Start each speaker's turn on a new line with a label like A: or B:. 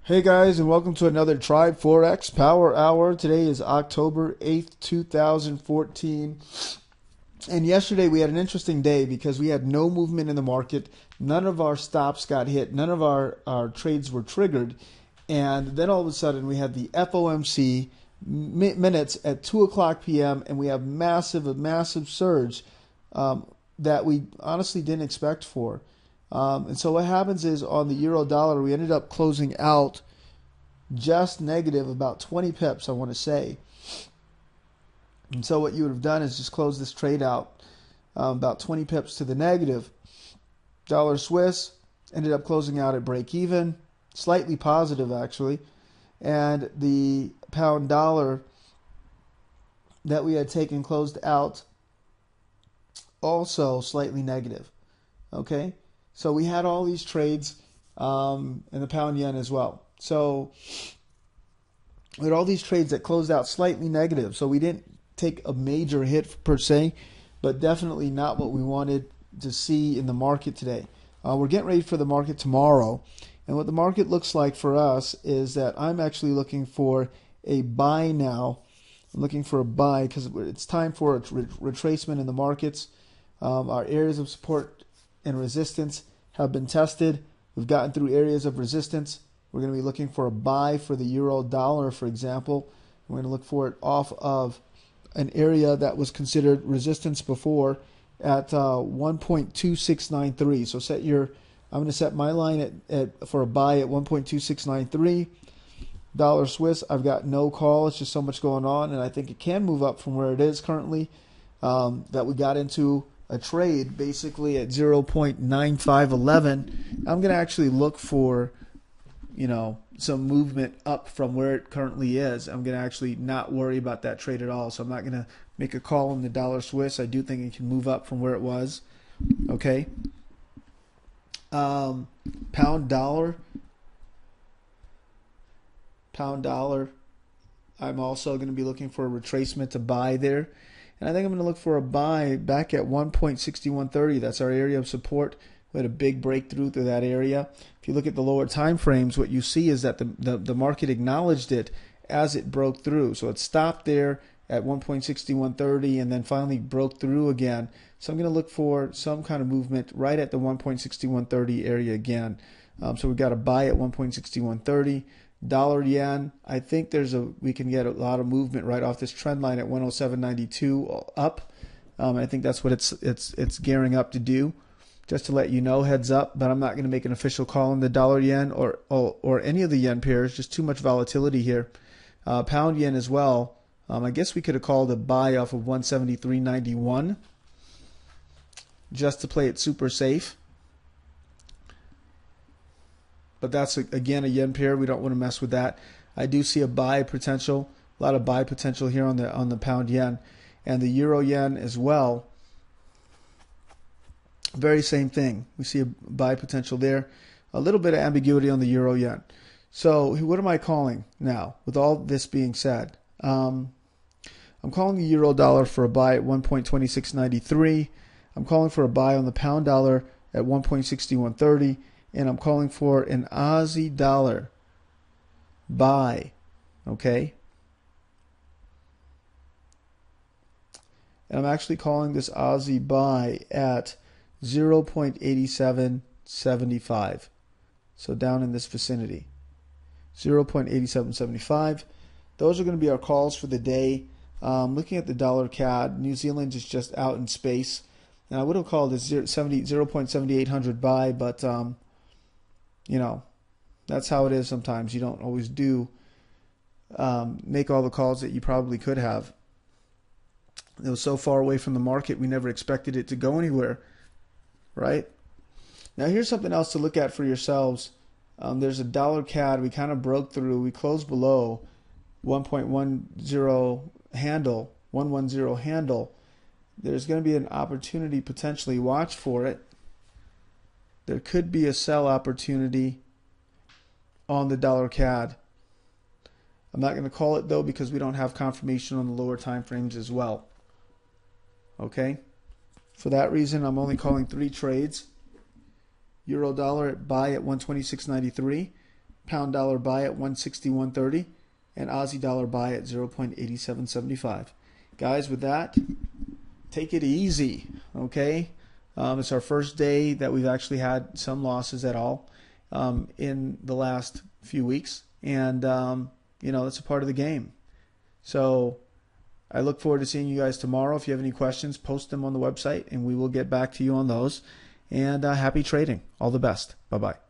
A: Hey guys, and welcome to another Tribe Forex Power Hour. Today is October 8th, 2014. And yesterday we had an interesting day because we had no movement in the market. None of our stops got hit. None of our trades were triggered. And then all of a sudden we had the FOMC minutes at 2 o'clock p.m. and we have a massive surge that we honestly didn't expect for. And so what happens is on the euro dollar, we ended up closing out just negative about 20 pips, I want to say. And so what you would have done is just close this trade out about 20 pips to the negative. Dollar Swiss ended up closing out at break even, slightly positive actually. And the pound dollar that we had taken closed out also slightly negative. Okay? So we had all these trades in the pound yen as well. So we had all these trades that closed out slightly negative. So we didn't take a major hit per se, but definitely not what we wanted to see in the market today. We're getting ready for the market tomorrow. And what the market looks like for us is that I'm actually looking for a buy now. I'm looking for a buy because it's time for a retracement in the markets. Our areas of support and resistance have been tested. We've gotten through areas of resistance. We're going to be looking for a buy for the euro dollar, for example. We're going to look for it off of an area that was considered resistance before at 1.2693. So I'm going to set my line for a buy at 1.2693. Dollar Swiss, I've got no call. It's just so much going on, and I think it can move up from where it is currently. That we got into a trade basically at 0.9511. I'm going to actually look for, some movement up from where it currently is. I'm going to actually not worry about that trade at all. So I'm not going to make a call on the dollar Swiss. I do think it can move up from where it was. Okay. Pound dollar. I'm also going to be looking for a retracement to buy there. And I think I'm going to look for a buy back at 1.6130. That's our area of support. We had a big breakthrough through that area. If you look at the lower time frames, what you see is that the market acknowledged it as it broke through. So it stopped there at 1.6130 and then finally broke through again. So I'm going to look for some kind of movement right at the 1.6130 area again. So we've got a buy at 1.6130. Dollar yen, I think we can get a lot of movement right off this trend line at 107.92 up. I think that's what it's gearing up to do. Just to let you know, heads up, but I'm not going to make an official call on the dollar yen or any of the yen pairs. Just too much volatility here. Pound yen as well. I guess we could have called a buy off of 173.91 just to play it super safe. But that's, again, a yen pair. We don't want to mess with that. I do see a buy potential, a lot of buy potential here on the pound yen. And the euro yen as well. Very same thing. We see a buy potential there. A little bit of ambiguity on the euro yen. So what am I calling now with all this being said? I'm calling the euro dollar for a buy at 1.2693. I'm calling for a buy on the pound dollar at 1.6130. And I'm calling for an Aussie dollar buy. Okay? And I'm actually calling this Aussie buy at 0.8775. So down in this vicinity. 0.8775. Those are going to be our calls for the day. Looking at the dollar CAD, New Zealand is just out in space. And I would have called this 0.7800 buy, but that's how it is sometimes. You don't always make all the calls that you probably could have. It was so far away from the market, we never expected it to go anywhere, right? Now here's something else to look at for yourselves. There's a dollar CAD. We kind of broke through. We closed below 1.10 handle, 110 handle. There's going to be an opportunity potentially. Watch for it. There could be a sell opportunity on the dollar CAD. I'm not going to call it though because we don't have confirmation on the lower time frames as well. Okay? For that reason, I'm only calling 3 trades. Euro dollar buy at 126.93. pound dollar buy at 161.30, and Aussie dollar buy at 0.8775. Guys, with that, take it easy, okay? It's our first day that we've actually had some losses at all in the last few weeks, and that's a part of the game. So I look forward to seeing you guys tomorrow. If you have any questions, post them on the website, and we will get back to you on those. And happy trading. All the best. Bye-bye.